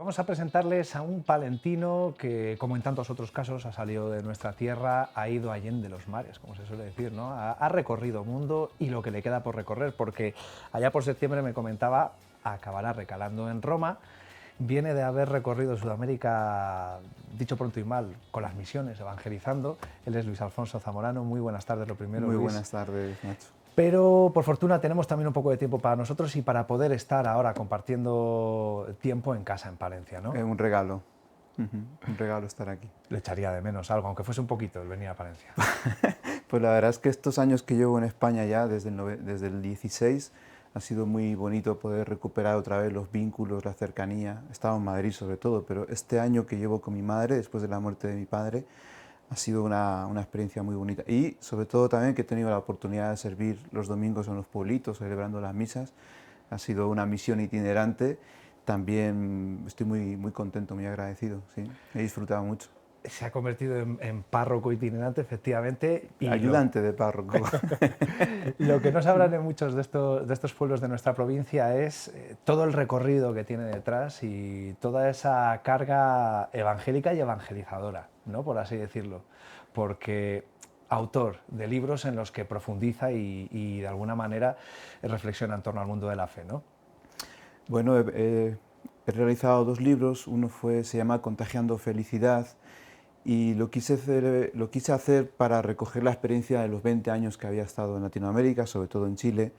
vamos a presentarles a un palentino que, como en tantos otros casos, ha salido de nuestra tierra, ha ido allende los mares, como se suele decir, ¿no? Ha recorrido mundo y lo que le queda por recorrer, porque allá por septiembre me comentaba, acabará recalando en Roma. Viene de haber recorrido Sudamérica, dicho pronto y mal, con las misiones, evangelizando. Él es Luis Alfonso Zamorano. Muy buenas tardes, lo primero, Muy Luis. buenas tardes, Nacho. Pero por fortuna tenemos también un poco de tiempo para nosotros y para poder estar ahora compartiendo tiempo en casa en Palencia, ¿no? Un regalo. Un regalo estar aquí. Le echaría de menos algo, aunque fuese un poquito el venir a Palencia. Pues la verdad es que estos años que llevo en España ya, desde el 16, ha sido muy bonito poder recuperar otra vez los vínculos, la cercanía. Estaba en Madrid sobre todo, pero este año que llevo con mi madre, después de la muerte de mi padre, ha sido una experiencia muy bonita. Y sobre todo también que he tenido la oportunidad de servir los domingos en los pueblitos, celebrando las misas. Ha sido una misión itinerante. También estoy muy contento, muy agradecido. ¿Sí? He disfrutado mucho. Se ha convertido en párroco itinerante, efectivamente, y Ayudante de párroco. lo que no sabrán en muchos de estos pueblos de nuestra provincia es todo el recorrido que tiene detrás y toda esa carga evangélica y evangelizadora, ¿no? Por así decirlo, porque autor de libros en los que profundiza y de alguna manera reflexiona en torno al mundo de la fe, ¿no? Bueno, he realizado dos libros. Uno se llama Contagiando Felicidad, y lo quise hacer para recoger la experiencia de los 20 años que había estado en Latinoamérica, sobre todo en Chile,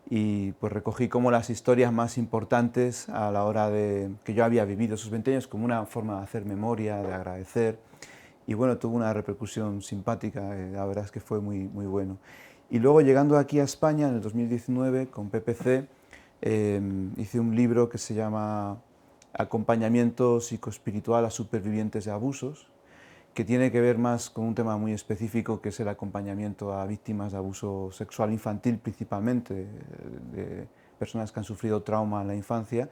y pues recogí como las historias más importantes a la hora de que yo había vivido esos 20 años, como una forma de hacer memoria, de agradecer, y bueno, tuvo una repercusión simpática. La verdad es que fue muy bueno. Y luego, llegando aquí a España en el 2019 con PPC, hice un libro que se llama Acompañamiento psicoespiritual a supervivientes de abusos, que tiene que ver más con un tema muy específico, que es el acompañamiento a víctimas de abuso sexual infantil, principalmente de personas que han sufrido trauma en la infancia.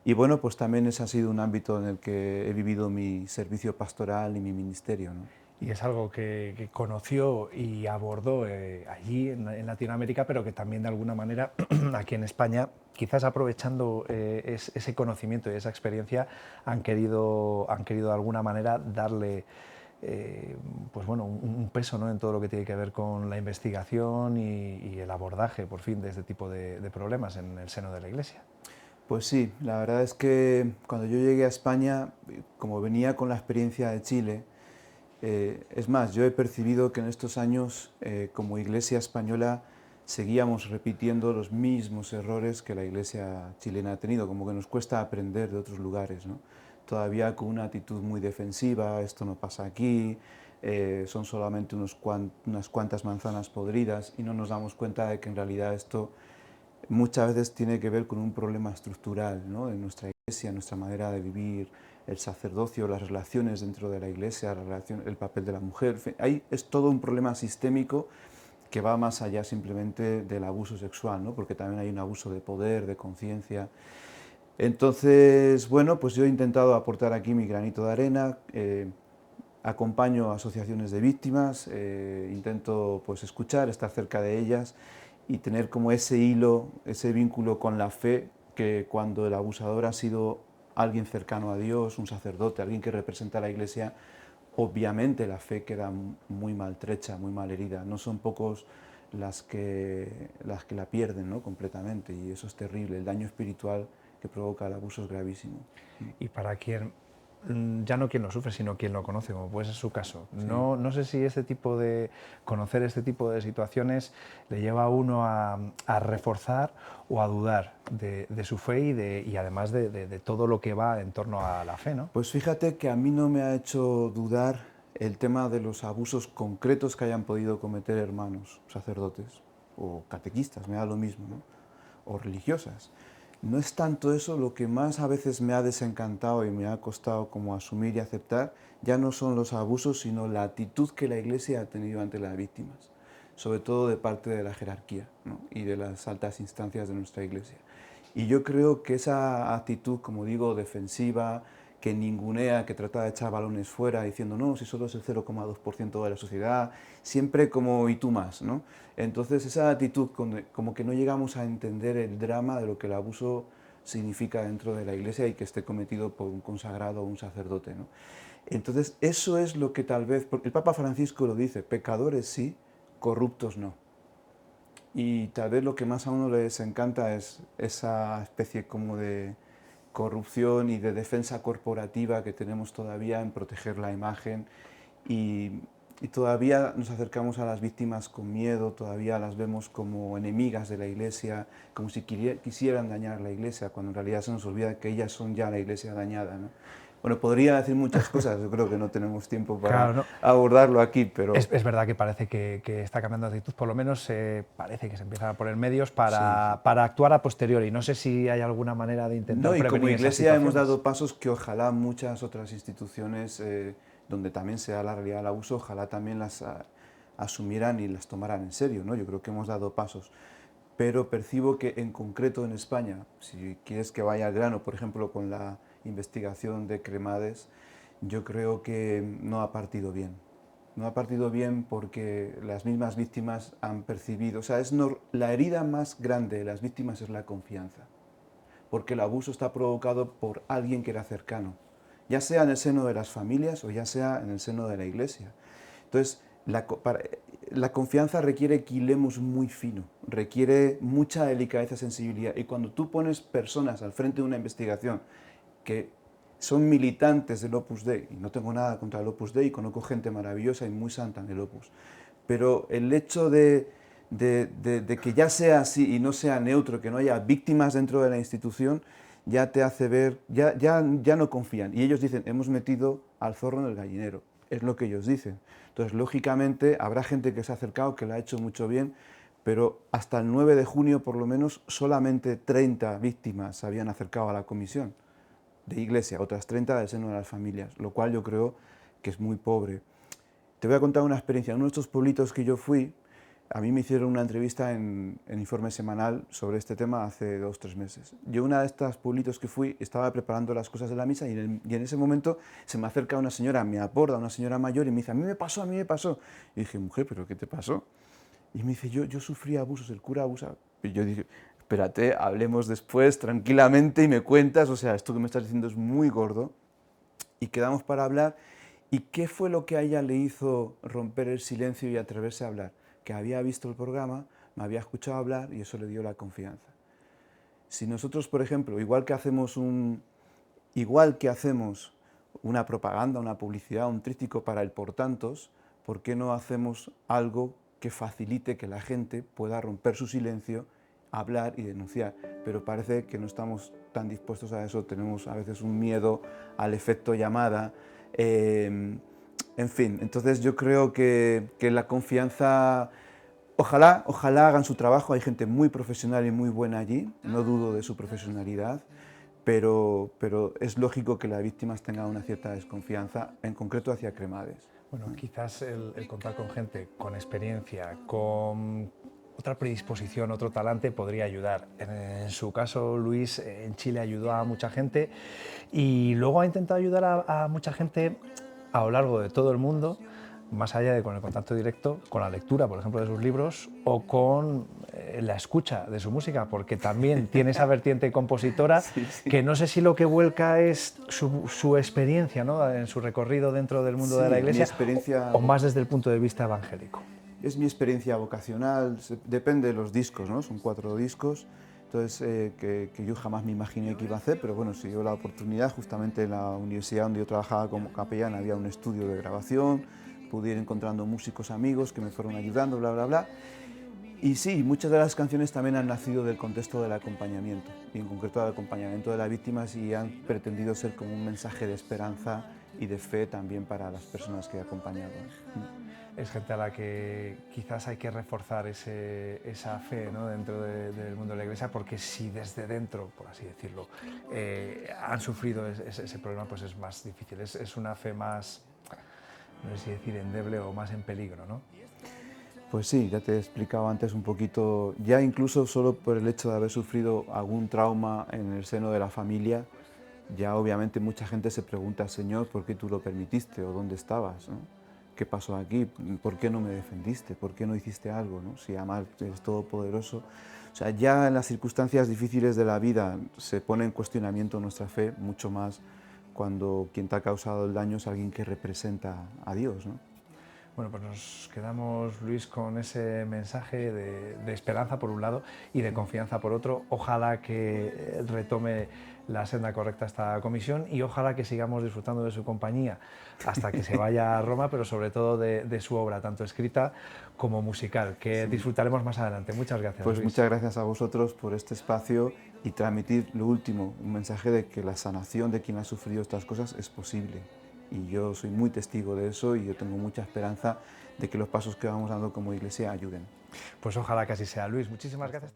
Y bueno, pues también ese ha sido un ámbito en el que he vivido mi servicio pastoral y mi ministerio, ¿no? Y es algo que conoció y abordó allí en Latinoamérica, pero que también de alguna manera aquí en España, quizás aprovechando ese conocimiento y esa experiencia, han querido de alguna manera darle pues bueno, un peso, ¿no? En todo lo que tiene que ver con la investigación y el abordaje, por fin, de este tipo de problemas en el seno de la Iglesia. Pues sí, la verdad es que cuando yo llegué a España, como venía con la experiencia de Chile, es más, yo he percibido que en estos años, como Iglesia española, seguíamos repitiendo los mismos errores que la Iglesia chilena ha tenido, como que nos cuesta aprender de otros lugares, ¿no? Todavía con una actitud muy defensiva: esto no pasa aquí, son solamente unas cuantas manzanas podridas, y no nos damos cuenta de que en realidad esto muchas veces tiene que ver con un problema estructural, ¿no? En nuestra Iglesia, nuestra manera de vivir, el sacerdocio, las relaciones dentro de la Iglesia, el papel de la mujer. En fin, ahí es todo un problema sistémico que va más allá simplemente del abuso sexual, ¿no? Porque también hay un abuso de poder, de conciencia. Entonces, bueno, pues yo he intentado aportar aquí mi granito de arena. Acompaño a asociaciones de víctimas, intento pues escuchar, estar cerca de ellas y tener como ese hilo, ese vínculo con la fe, que cuando el abusador ha sido alguien cercano a Dios, un sacerdote, alguien que representa a la Iglesia, obviamente la fe queda muy maltrecha, muy mal herida. No son pocos las que la pierden, ¿no? Completamente, y eso es terrible. El daño espiritual que provoca el abuso es gravísimo. Y para quien, ya no quien lo sufre, sino quien lo conoce, como puede ser su caso. Sí. No sé si conocer este tipo de situaciones le lleva a uno a reforzar o a dudar de su fe y además de todo lo que va en torno a la fe, ¿no? Pues fíjate que a mí no me ha hecho dudar el tema de los abusos concretos que hayan podido cometer hermanos sacerdotes o catequistas, me da lo mismo, ¿no? O religiosas. No es tanto eso. Lo que más a veces me ha desencantado y me ha costado como asumir y aceptar, ya no son los abusos, sino la actitud que la Iglesia ha tenido ante las víctimas, sobre todo de parte de la jerarquía, ¿no? Y de las altas instancias de nuestra Iglesia. Y yo creo que esa actitud, como digo, defensiva, que ningunea, que trata de echar balones fuera, diciendo no, si solo es el 0,2% de la sociedad, siempre como y tú más, ¿no? Entonces esa actitud, como que no llegamos a entender el drama de lo que el abuso significa dentro de la Iglesia y que esté cometido por un consagrado o un sacerdote, ¿no? Entonces, eso es lo que tal vez, porque el Papa Francisco lo dice, pecadores sí, corruptos no. Y tal vez lo que más a uno les encanta es esa especie como de corrupción y de defensa corporativa que tenemos todavía en proteger la imagen y todavía nos acercamos a las víctimas con miedo, todavía las vemos como enemigas de la Iglesia, como si quisieran dañar la Iglesia, cuando en realidad se nos olvida que ellas son ya la Iglesia dañada, ¿no? Bueno, podría decir muchas cosas, yo creo que no tenemos tiempo para Claro, no. abordarlo aquí, pero... Es verdad que parece que está cambiando de actitud, por lo menos parece que se empiezan a poner medios Sí, sí. para actuar a posteriori. No sé si hay alguna manera de intentar No, y como prevenir esas Iglesia hemos situaciones. dado pasos que ojalá muchas otras instituciones donde también se da la realidad del abuso, ojalá también las asumieran y las tomaran en serio, ¿no? Yo creo que hemos dado pasos, pero percibo que en concreto en España, si quieres que vaya al grano, por ejemplo, con la investigación de Cremades, yo creo que no ha partido bien. No ha partido bien porque las mismas víctimas han percibido, o sea, la herida más grande de las víctimas es la confianza, porque el abuso está provocado por alguien que era cercano, ya sea en el seno de las familias o ya sea en el seno de la Iglesia. Entonces, la confianza requiere que hilemos muy fino, requiere mucha delicadeza y sensibilidad. Y cuando tú pones personas al frente de una investigación que son militantes del Opus Dei, y no tengo nada contra el Opus Dei, conozco gente maravillosa y muy santa en el Opus, pero el hecho de que ya sea así y no sea neutro, que no haya víctimas dentro de la institución, ya te hace ver, ya no confían. Y ellos dicen, hemos metido al zorro en el gallinero, es lo que ellos dicen. Entonces, lógicamente, habrá gente que se ha acercado, que lo ha hecho mucho bien, pero hasta el 9 de junio, por lo menos, solamente 30 víctimas se habían acercado a la comisión de Iglesia, otras 30 del seno de las familias, lo cual yo creo que es muy pobre. Te voy a contar una experiencia. En uno de estos pueblitos que yo fui, a mí me hicieron una entrevista en Informe Semanal sobre este tema hace 2 o 3 meses. Yo una de estos pueblitos que fui estaba preparando las cosas de la misa y en ese momento se me acerca una señora, me aborda una señora mayor y me dice, a mí me pasó, a mí me pasó. Y dije, mujer, ¿pero qué te pasó? Y me dice, yo sufrí abusos, el cura abusa. Y yo dije, espérate, hablemos después tranquilamente y me cuentas, o sea, esto que me estás diciendo es muy gordo. Y quedamos para hablar. ¿Y qué fue lo que a ella le hizo romper el silencio y atreverse a hablar? Que había visto el programa, me había escuchado hablar y eso le dio la confianza. Si nosotros, por ejemplo, igual que hacemos una propaganda, una publicidad, un tríptico para el por tantos, ¿por qué no hacemos algo que facilite que la gente pueda romper su silencio, hablar y denunciar? Pero parece que no estamos tan dispuestos a eso, tenemos a veces un miedo al efecto llamada. En fin, entonces yo creo que la confianza, ojalá hagan su trabajo, hay gente muy profesional y muy buena allí, no dudo de su profesionalidad, pero es lógico que las víctimas tengan una cierta desconfianza, en concreto hacia Cremades. Bueno, quizás el contar con gente con experiencia, con otra predisposición, otro talante podría ayudar. En su caso, Luis en Chile ayudó a mucha gente y luego ha intentado ayudar a mucha gente a lo largo de todo el mundo, más allá de con el contacto directo, con la lectura, por ejemplo, de sus libros o con la escucha de su música, porque también tiene esa vertiente compositora Sí, sí. que no sé si lo que vuelca es su experiencia, ¿no?, en su recorrido dentro del mundo de la Sí, mi Iglesia experiencia o más desde el punto de vista evangélico. es mi experiencia vocacional, depende de los discos, ¿no? Son 4 discos, entonces que yo jamás me imaginé que iba a hacer, pero bueno, se dio la oportunidad, justamente en la universidad donde yo trabajaba como capellán había un estudio de grabación, pude ir encontrando músicos amigos que me fueron ayudando, bla, bla, bla. Y sí, muchas de las canciones también han nacido del contexto del acompañamiento, y en concreto del acompañamiento de las víctimas, y han pretendido ser como un mensaje de esperanza y de fe también para las personas que he acompañado. Es gente a la que quizás hay que reforzar esa fe, ¿no?, dentro del mundo de la Iglesia, porque si desde dentro, por así decirlo, han sufrido ese problema, pues es más difícil, es una fe más, no sé si decir endeble o más en peligro, ¿no? Pues sí, ya te he explicado antes un poquito, ya incluso solo por el hecho de haber sufrido algún trauma en el seno de la familia, ya obviamente mucha gente se pregunta, Señor, ¿por qué tú lo permitiste o dónde estabas?, ¿no? ¿qué pasó aquí? ¿Por qué no me defendiste? ¿Por qué no hiciste algo? ¿No? Si además eres todopoderoso. O sea, ya en las circunstancias difíciles de la vida se pone en cuestionamiento nuestra fe, mucho más cuando quien te ha causado el daño es alguien que representa a Dios, ¿no? Bueno, pues nos quedamos, Luis, con ese mensaje de esperanza por un lado y de confianza por otro. Ojalá que retome la senda correcta esta comisión y ojalá que sigamos disfrutando de su compañía hasta que se vaya a Roma, pero sobre todo de su obra, tanto escrita como musical, que Sí. disfrutaremos más adelante. Muchas gracias, Pues Luis. muchas gracias a vosotros por este espacio y transmitir lo último, un mensaje de que la sanación de quien ha sufrido estas cosas es posible. Y yo soy muy testigo de eso y yo tengo mucha esperanza de que los pasos que vamos dando como iglesia ayuden. Pues ojalá que así sea, Luis. Muchísimas gracias.